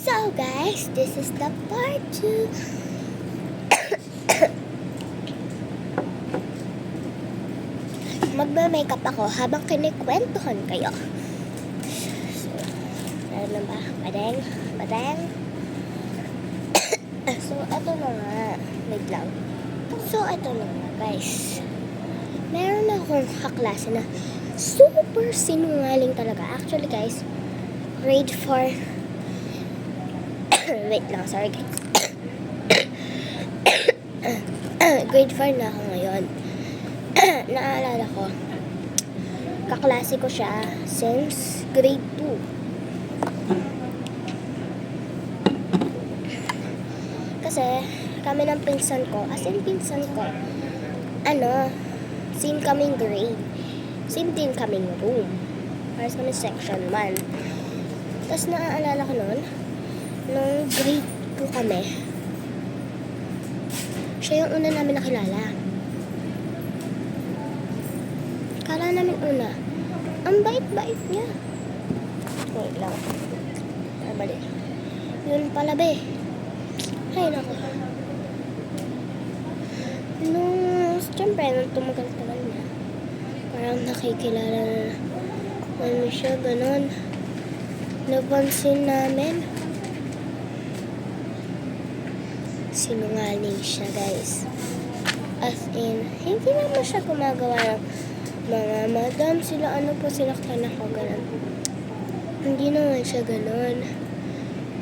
So guys, this is the part 2. Magme-makeup ako habang kinikwentuhan kayo. So, ano ba? Badeng? So, ito na nga. Wait lang. So, ito na nga guys. Meron akong kaklase na super sinungaling talaga. Actually guys, grade 4. Wait lang, sorry guys. Grade 4 na ako ngayon. Naalala ko, kaklase ko siya since grade 2. Kasi kami ng pinsan ko, same kaming grade. Same din kaming room. Pares kami section 1. Tapos naaalala ko noon, nung grade 2 kami, siya yung una namin nakilala. Kala namin una, ang bait-bait niya. Wait lang. Mali. Yun pala be. Ay nako. Siyempre, nung tumagal-tagal niya, parang nakikilala na namin siya, ganun. Napansin namin. Sinungaling siya, guys. As in, hindi naman siya gumagawa ng mga madam, sila ko, ganun. Hindi naman siya ganun.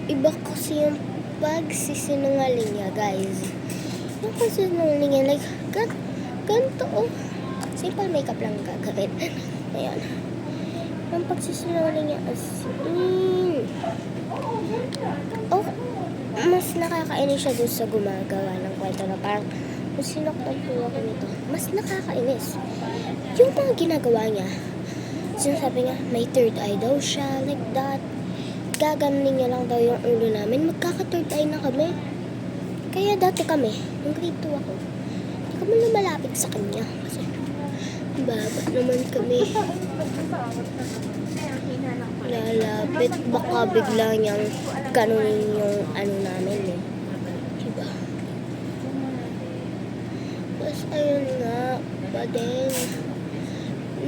Iba kasi yung pagsisinungaling niya, guys. Yung pagsisinungaling niya, like, ganito, oh. Simple makeup lang gagawin. Ayan. Yung pagsisinungaling niya, as in, oh, mas nakakainis siya dun sa gumagawa ng kwento na parang kung sinoktan po ako nito, mas nakakainis. Yung mga ginagawa niya, sinasabi niya, may third eye daw siya, like that. Gaganin niya lang daw yung ulo namin, magkaka-third eye na kami. Kaya dati kami, nung grade 2 ako, hindi kami lumalapit sa kanya. Kasi, baba naman kami. Lalapit, baka bigla niyang kanunin yung ano namin eh. Diba? Tapos ayun nga, badeng.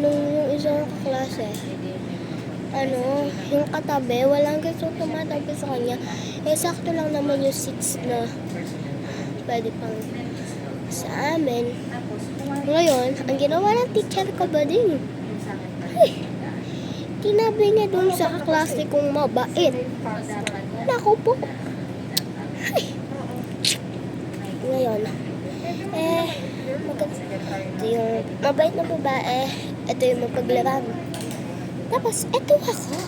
Nung yung isang kaklase, yung katabi, walang gusto tumatabi sa kanya. Eh, sakto lang naman yung seats na pwede pang sa amin. Ngayon, ang ginawa ng teacher ko badeng, tinabi niya dun sa kaklase kong mabait. Naku po. Ngayon, ito yung mabait na babae, ito yung mapaglaban. Tapos, ito ako.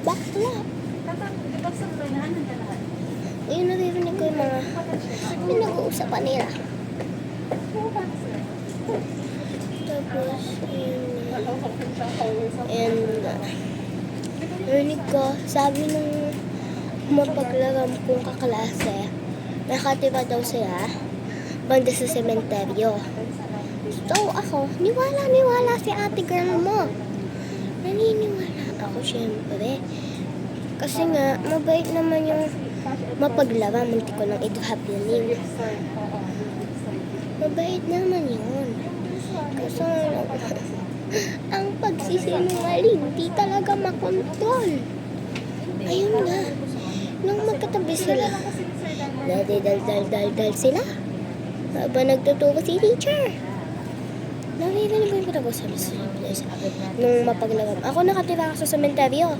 Bakla. Ngayon, naririnig ko yung mga pinag-uusapan nila. Tapos, narinig ko, sabi nung mapaglaram kong kaklase, nakatira daw sila banda sa sementeryo. So ako, niwala si ate girl mo. Naniniwala ako syempre. Kasi nga, mabait naman yung mapaglaram, hindi ko nang i-drop yun. Mabait naman yun. Kasi ang pagsisinungaling, di talaga makontrol. Ayun na. Nung magkatabi sila, dal sila. Habang nagtuturo si teacher. Naririnig ko yung pinag-usapan nung mapaglawam. Ako nakatira sa sementeryo.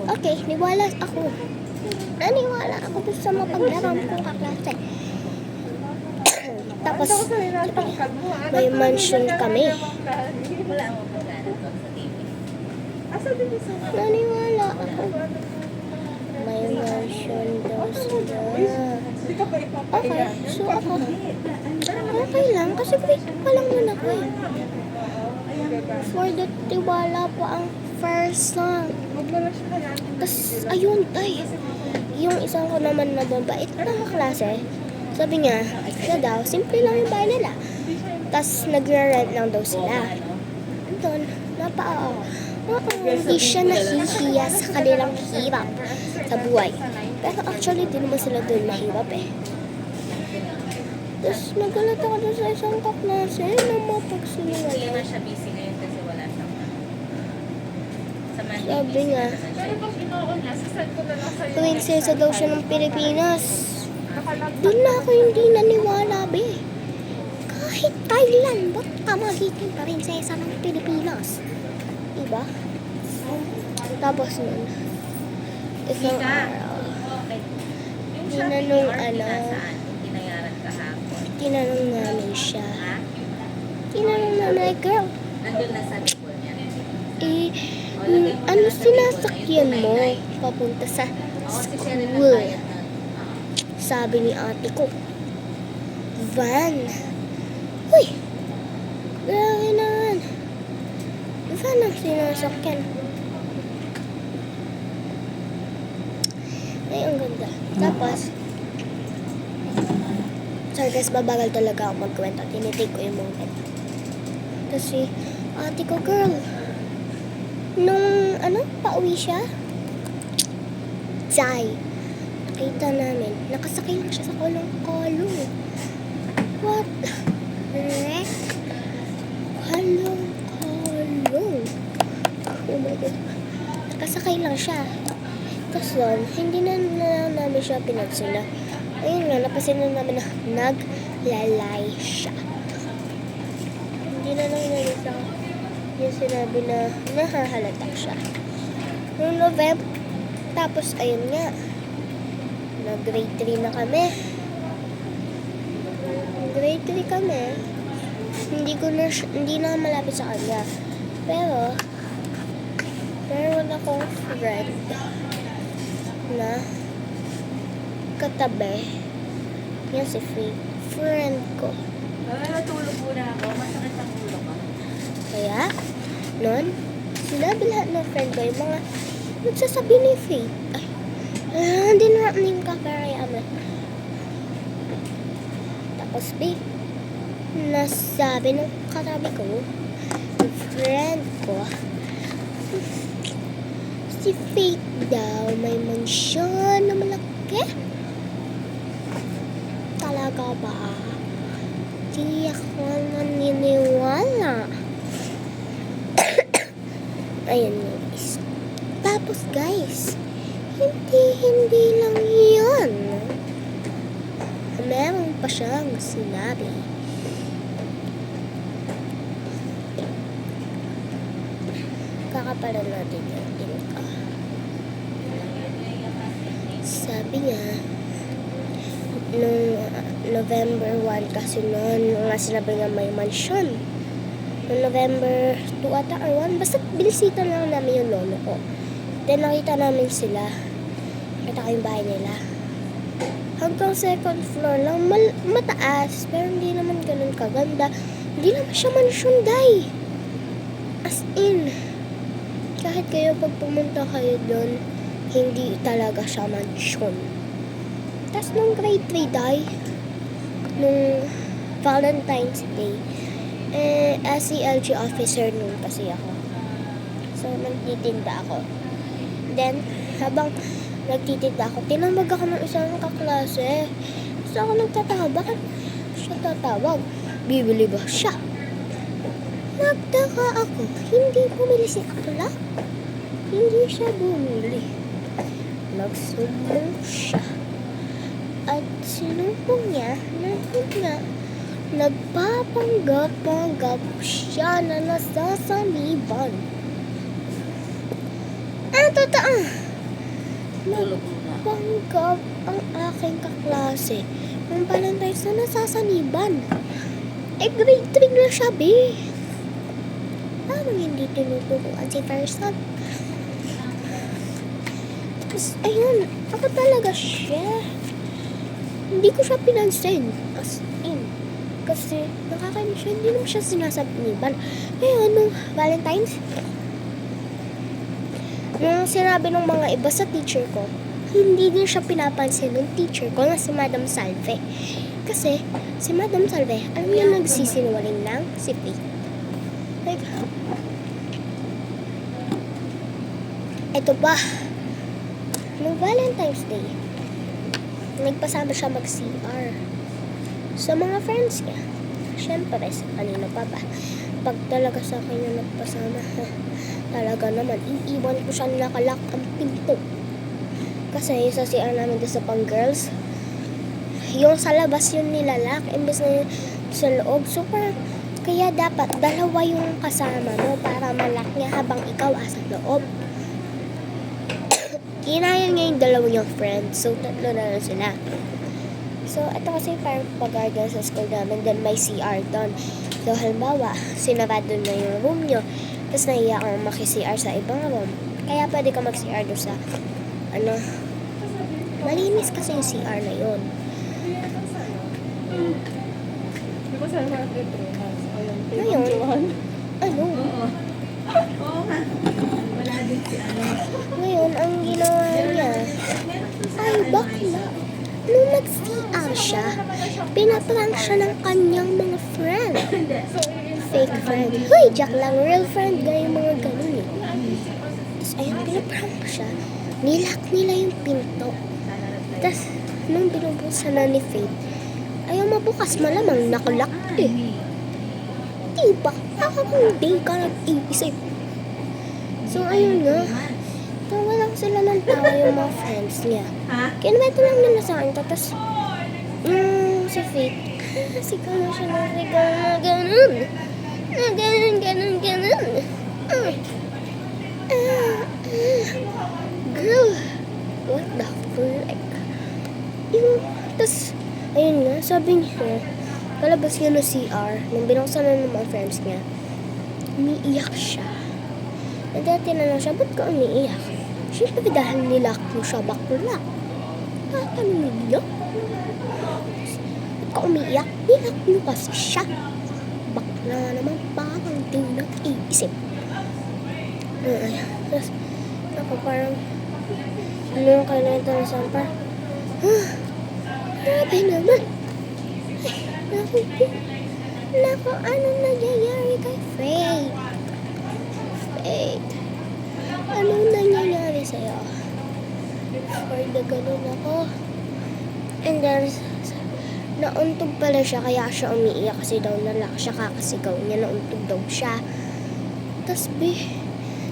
Okay, naniwala ako dun sa mapaglawam kong kaklase. Tapos, may mansion kami. Naniwala ako. May mansion daw sila. Okay, so ako, okay lang, kasi grade pa lang nun ako eh. For the tiwala pa ang first song. Tapos, ayun, yung isang ko naman na mabait na kaklase, sabi niya, siya daw, simple lang yung bahay nila. Tapos, nagre-rent lang daw sila. Doon, Oo, hindi siya nahihiya sa kanilang hirap sa buhay. Pero actually, di naman sila doon mahirap eh. Tapos nagulat ako doon sa isang kaklase na Hindi mapagsinungaling. naman siya busy ngayon kasi wala siyang sa Monday. Sabi busy nga, na sa Pero pag inoon niya, sasend ko na lang sa'yo. prinsesa daw siya ng Pilipinas. Doon na ako hindi naniwala, be. Kahit Thailand, ba't ka magiging prinsesa ng Pilipinas? Diba? Tapos nun, isang Tita. araw, Yung tinanong shopping ano, nasaan? Yung tinayaran kahapon. tinanong namin siya. Ha? Tinanong namin, girl, Nandun na sa Bicol niya. eh, ano sinasakyan mo papunta sa Oo, si Cheryl school? nagbayad na. Sabi ni ate ko, van. Uy, grabe naman. Van ang sinasakyan. Ay, ang ganda. Tapos, sorry guys, babagal talaga ako magkwento. Tinitake ko yung moment. Kasi, ate ko, girl, nung, pauwi siya, Jai, nakita namin, nakasakay lang siya sa kolong-kolong. What the heck? Kolong-kolong. Oh my God. Nakasakay lang siya. Tapos doon, hindi na namin siya pinagsila. Ayun nga, napasin na namin na naglalay siya. Hindi na lang namin siya yung sinabi na nahahalata siya. Noong November, tapos ayun nga, nag-grade 3 na kami. Grade 3 kami. Hindi na malapit sa kanya. Pero, meron akong friend na katabi. Yan si friend ko. Natulog muna ako. Masakit ang ulo ko. Kaya, nun, sinabi lahat ng friend ko, yung mga nagsasabi ni Faith. Ay, hindi na name ka, pero yaman. Tapos, B, nasabi ng katabi ko, yung friend ko, si Faith daw may mansyon na malaki. Talaga ba? Di ako naniniwala. Ayan guys. Tapos guys, hindi lang yun. Meron pa siyang sinabi. Kakapalan natin yung tinka. Sabi niya, nung November 1 kasi noon, nga sinabi nga may mansyon. Noong November 2 ata or 1, basta binisita lang namin yung lolo ko. Then nakita namin sila. Nakita ko yung bahay nila. Hanggang second floor lang, mataas, pero hindi naman ganun kaganda. Hindi naman siya mansyon, day. As in, kahit kayo pag pumunta kayo doon, hindi talaga siya mansyon. Tapos nung grade 3, day, nung Valentine's Day, SELG officer noon kasi ako. So, nagtitinda ako. Then, habang nagtitinda ako, tinawag ako ng isang kaklase. So, ako nagtatawag, bakit siya tatawag? Bibili ba siya? Nagtaka ako, hindi bumili si Akla. Hindi siya bumili. Nagsumbong siya. At sinumpong niya, nandun nga, nagpapanggap-panggap siya na nasasaniban. Totoo. Tulog muna. Nagpanggap ang aking kaklase ng Valentine's na nasasaniban. Grade 3 na siya, be. Parang hindi tinuturuan si Fersan. Tapos, ayun, ako talaga siya. Hindi ko siya pinansin. As in. Kasi, nakakainis siya. Hindi naman siya sinasaniban. Ayun, nung Valentine's, nung sinabi ng mga iba sa teacher ko, hindi din siya pinapansin ng teacher ko na si Madam Salve. Kasi, si Madam Salve, alam niyo nagsisinungaling lang si Faith. Like, ito pa. Nung Valentine's Day, nagpasama siya mag-CR sa mga friends niya. Siyempre, sa kanino pa ba? Pag talaga sa akin yung nagpasama, talaga naman, iiwan ko siya nakalak ang pinto. Kasi sa CR namin doon sa pang girls, yung sa labas yung nilalak, imbes na yung sa loob. So, kaya dapat dalawa yung kasama mo para malak niya habang ikaw asa loob. Kinaya niya yung dalawa niyang friends. So, tatlo na lang sila. So, ito kasi parang pag-garden sa school namin. Then, may CR doon. So, halimbawa, sinarado na yung room nyo. Tapos, nahiya kang maki-CR sa ibang room. Kaya, pwede ka mag-CR doon sa, malinis kasi yung CR na yun. Di ba sabi mga Petronas? Ayun, Ngayon, ano? Oo nga. Wala din si ano. Ngayon, ang ginawa niya, ay, bakla. Nung nag-CR siya, pinaprank siya ng kanyang mga friend. So, Fake friend. Huy, Jack lang. Real friend. Gaya mga ganun eh. Tapos, ayun, pinaprank siya. Nilak nila yung pinto. Tapos, nung binubusan na ni Faith, ayaw mabukas, malamang nakulak eh. Diba? Hindi ka nag-iisip. So, ayun nga. Tawa lang sila ng tawa yung mga friends niya. Ha? Kinabento lang nila sa akin. Tapos, si Faith, sigaw na siya ng sigaw na ganun. Na ganun. Girl, what the frick? Tapos, ayun nga, sabi niya, kalabas niya ng CR, nung binuksan na ng mga friends niya, umiiyak siya. And then, tinanong siya, ba't ka umiiyak? Siyempre, dahil nilak mo siya bakla. Bakit ka umiiyak? Ba't ka umiiyak? Nilak mo kasi siya. Bakla naman, parang di nag-iisip. Tapos, ako parang, ano yung kanina na sampar? Grabe naman. Naku, anong nangyayari kay Faith? Faith, anong nangyayari sa'yo? For the ganun ako. And then, nauntog pala siya, kaya siya umiiyak kasi daw nalak siya kakasigaw niya, nauntog daw siya. Tapos,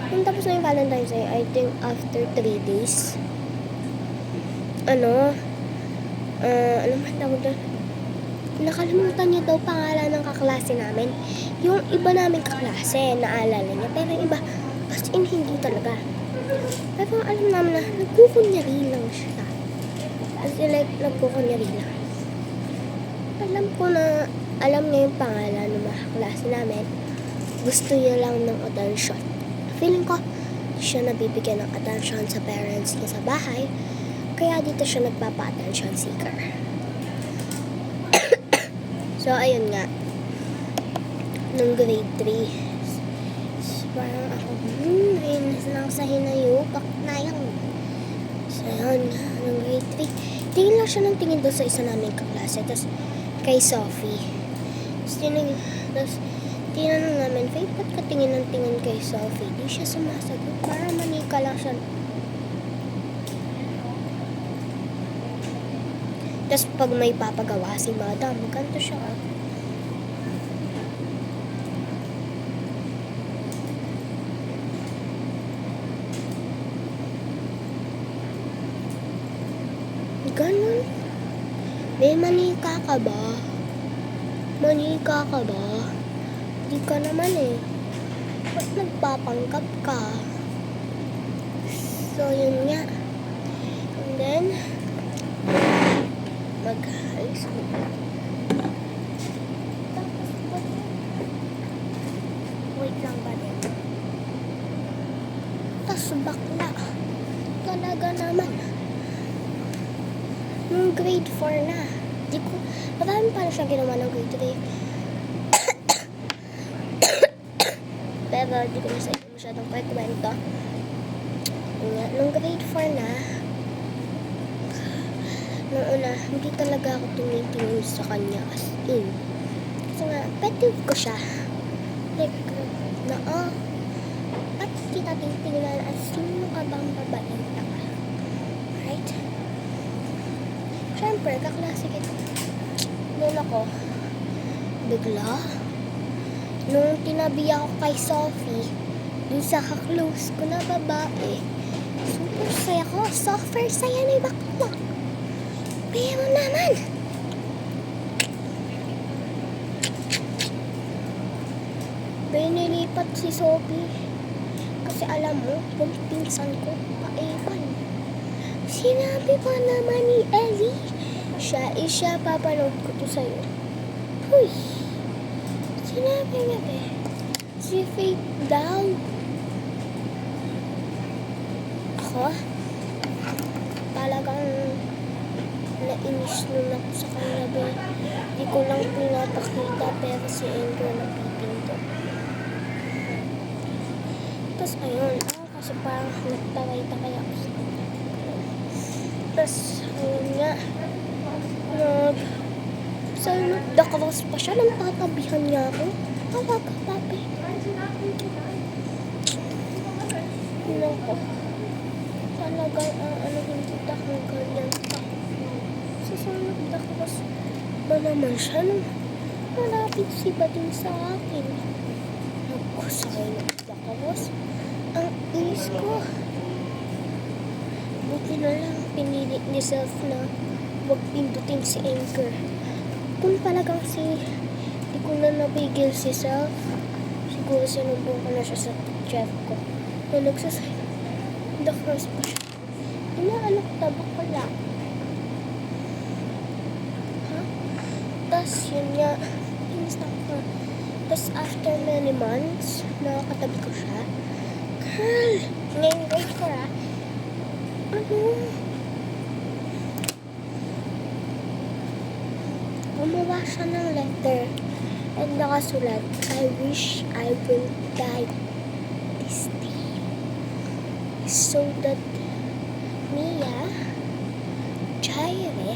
nung tapos na yung Valentine's Day, I think after 3 days, ano man tawag doon? Nakalimutan niya daw pangalan ng kaklase namin. Yung iba namin kaklase, naalala niya. Pero yung iba, as in, hindi talaga. Pero alam namin na, nagkukunyari lang siya. As in, like, nagkukunyari lang. Alam niya yung pangalan ng mga kaklase namin. Gusto niya lang ng attention. Feeling ko, siya nabibigyan ng attention sa parents niya sa bahay. Kaya dito siya nagpapa-attention seeker. So, ayun nga. Nung grade 3, parang ako, ayun lang sa hinayupak na yan. So, ayun, nung grade 3, tingin lang siya ng tingin doon sa isa namin kaklase. Tapos, kay Sophie. Tapos, tinanong namin, Faith, ba't ka tingin ng tingin kay Sophie? Di siya sumasagot. Parang manika lang siya. Tapos pag may papagawa si Madam, ganito siya. Ganun. May manika ka ba? Manika ka ba? Di ka naman eh. Ba't nagpapanggap ka? So, yun nga. And then, mag-high school. Tapos, wait lang ba din? Tapos, bakla. Talaga naman. Nung grade 4 na. Marami pa na siya ginawa ng grade 3. Pero, di ko masyadong kwento. Nung grade 4 na, nung una, hindi talaga ako tumitingin sa kanya as in. Kasi nga, pet peeve ko siya. Like, ba't kita titingnan at sino ka bang babaita ka. Right? Siyempre, kaklase kita. Noon ako, bigla, nung tinabi ako kay Sophie, dun sa kaklose ko na babae, super saya ko. Super saya ni bakla. Pero naman, binilipat si Sophie. Kasi alam mo, yung pinsan ko, paiban. Sinabi pa naman ni Ellie, siya, papanood ko to sa'yo. Huy, sinabi niya ba? Si Faith daw. Ako, talagang nainis nun ako sa kanya ba. Di ko lang pinapakita pero si Andrew napipinto. Tapos ayun, kasi parang nagtaway-taway ako sa kanya. Tapos ayun nga, sa nakakos pa siya, nang tatabihan niya ako. Tawag ka, papi. Yun ko. Talagang hindi takang ganyan pa. Sa nakakos ba naman siya nung malapit si Bading sa akin. Nagkusay na nakakos. Ang inis ko. Buti na lang pinili ni Self na huwag pindutin si Anchor. Kung talagang di ko na nabigil si Self, siguro sinumbong ko na siya sa chef ko. Na nagsasay, nakakos pa siya. Inaalok tabak ko lang. Tapos yun nga, inis na ako. Tapos after many months, nakakatabi ko siya. Girl, ngayon wait ko gumawa siya ng letter and nakasulat, I wish I will die this day. So that Mia, Jaire,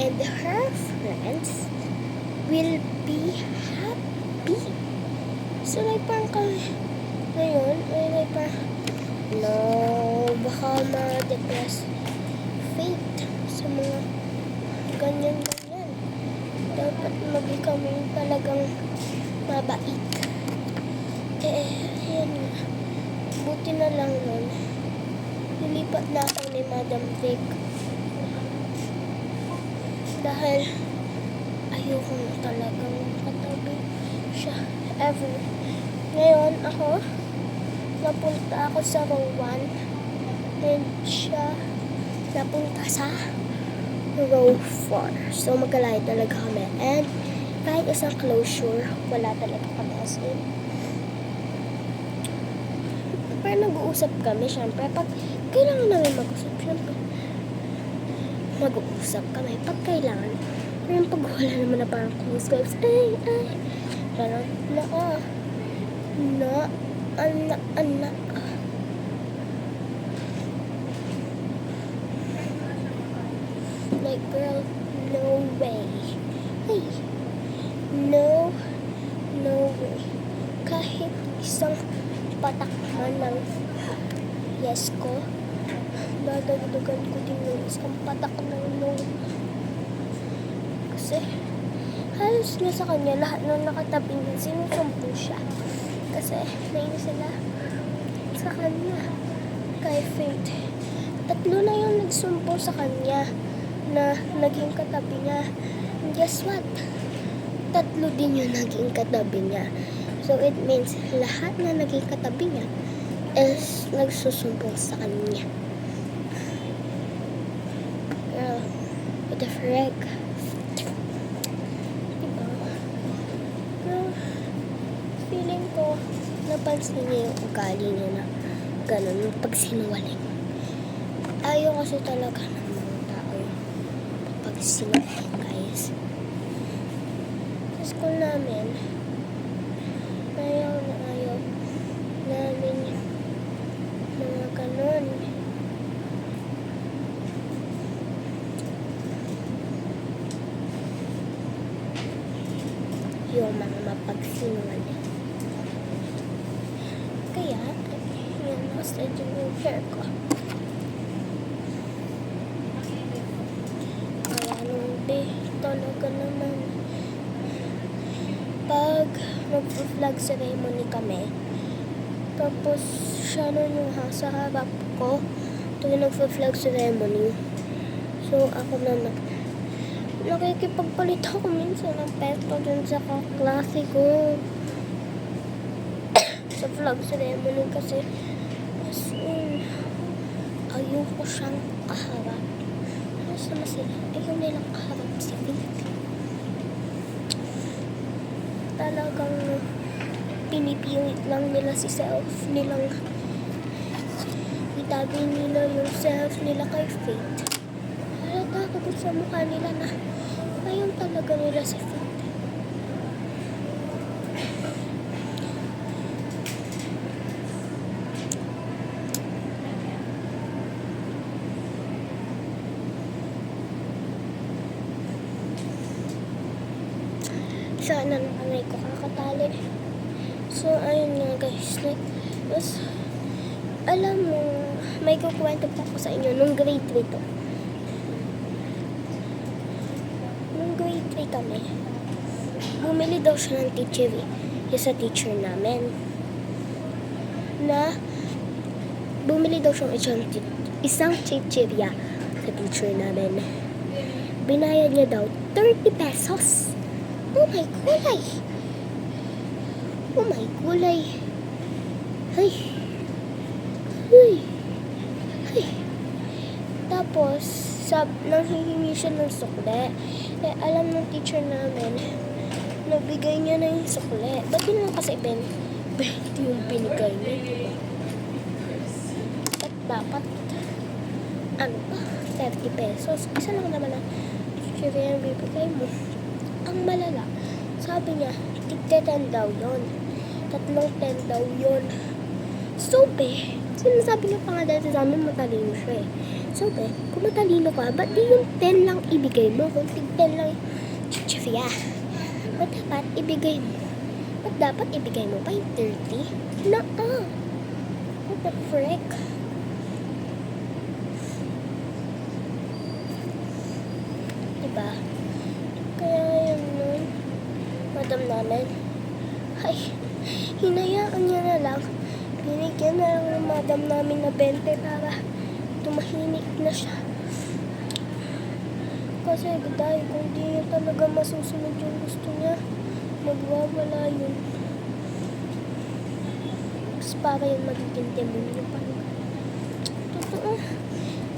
and her friends will be happy. So like parang kami ngayon, like parang no, baka ma-depress Faith sa mga ganyan-ganyan. Dapat kami talagang mabait. Yan nga. Buti na lang nun. Nilipat na ako ni Madam Vic. Dahil ayoko na talagang katabi siya ever. Ngayon ako, napunta ako sa row 1 and siya napunta sa row 4. So magkalayo talaga kami. And kahit isang closure, wala talaga kami as in. Pero nag-uusap kami, syempre. Pag kailangan namin mag-usap, syempre. Mag-uusap kami pag kailangan. Pero pag wala naman na parang close vibes, parang anak. Like, girl, no way. Hey, no way. Kahit isang patak man ng yes ko, dadagdagan ko din yung isang patak ng no. Kasi, halos nga sa kanya, lahat ng nakatabi niya, sinusumpo siya. Kasi, nainis sila sa kanya. Kay Faith. 3 na yung nagsumpo sa kanya na naging katabi niya. And guess what? 3 din yung naging katabi niya. So, it means lahat na naging katabi niya is nagsusumbong sa kanya. Girl, what the frick? Diba? Girl, feeling ko, napansin niya yung ugali niya na ganun, yung pagsinungaling. Ayaw kasi talaga ng mga tao yung pagsinungaling, guys. Sa school namin, ayaw namin mga ganun. Yung mga mapagsinungaling. Kaya kaya, yan, nasa yung hair ko. Kaya nung talaga naman. Pag mag-vlog ceremony kami, tapos siya nun yung sa harap ko, tuwing nag-vlog ceremony. So, ako na nakikipagpalit ako minsan ng pesto dun sa kaklase ko. Sa vlog ceremony kasi, as in, ayoko siyang kaharap. Sama sila, ayaw nilang kaharap si Faith. Talagang pinipilit lang nila si self nilang itabi nila yung self nila kay Faith. Halata ko sa mukha nila na ayaw talaga nila si Faith. Sana naman ay ko kakatali. So, ayun nga guys. Tapos, alam mo, may kukwento pa ako sa inyo nung grade 3 to. Nung grade 3 kami, bumili daw siya ng teacher yung sa teacher namin. Na, bumili daw siya ng isang chichirya sa teacher namin. Binayad niya daw 30 pesos. Oh my gulay! Oh my gulay! Ay! Ay! Ay! Tapos, nanghihingi siya ng sukle. Eh, alam ng teacher namin, nabigay niya na yung sukle. Ba't yun lang kasi 20 yung binigay niya? Ba't dapat, 30 pesos? Isa lang naman na teacher yung bibigay mo. Ang malala, sabi niya, tigte 10 daw yun. 3 10 daw yun. So, sinasabi niya pa nga dati sa amin, matalino siya eh. So, kung matalino ka, ba't di yung 10 lang ibigay mo? Kung tig 10 lang chichifya, ba't dapat ibigay mo? Ba't dapat ibigay mo pa yung 30? What the frick? Diba? Kaya yun nun, madam namin, ay, hinayaan niya na lang. Binigyan na lang ng madam namin na 20 para tumahimik na siya. Kasi dahil kung di niya talaga masusunod yung gusto niya, magwawala yun. Mas para yung magiging demonyo pa. Totoo,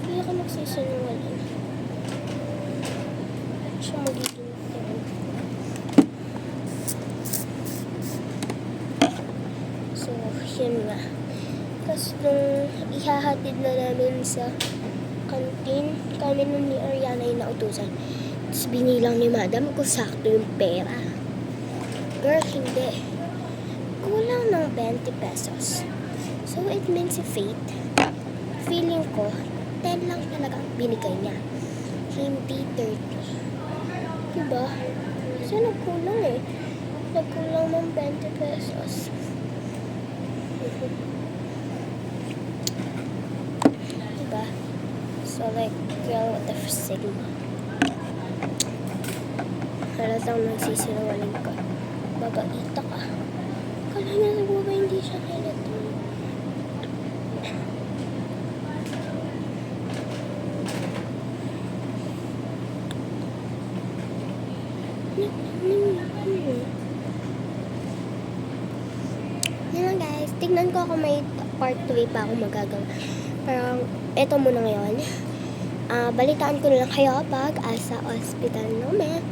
hindi ako nagsisinungaling. Siya magiging demonyo. So, yun nga. Tapos nung ihahatid na namin sa kantin, kami nun ni Ariana yung nautusan. Tapos binilang ni madam kung sakto yung pera. Girl, hindi. Kulang ng 20 pesos. So, it means si Faith, feeling ko, 10 lang talaga ang binigay niya. Hindi 30. Diba? Kasi nagkulang eh. Nagkulang ng 20 pesos. Diba? So, like, girl, what the sigma? Halatang nagsisinungaling ka. Babaita ka. Kala niya siguro hindi siya halata. Yan lang guys. Tignan ko kung may part 3 pa ako magagawa. Parang, eto muna ngayon. Balitaan ko na lang kayo pag sa hospital namin.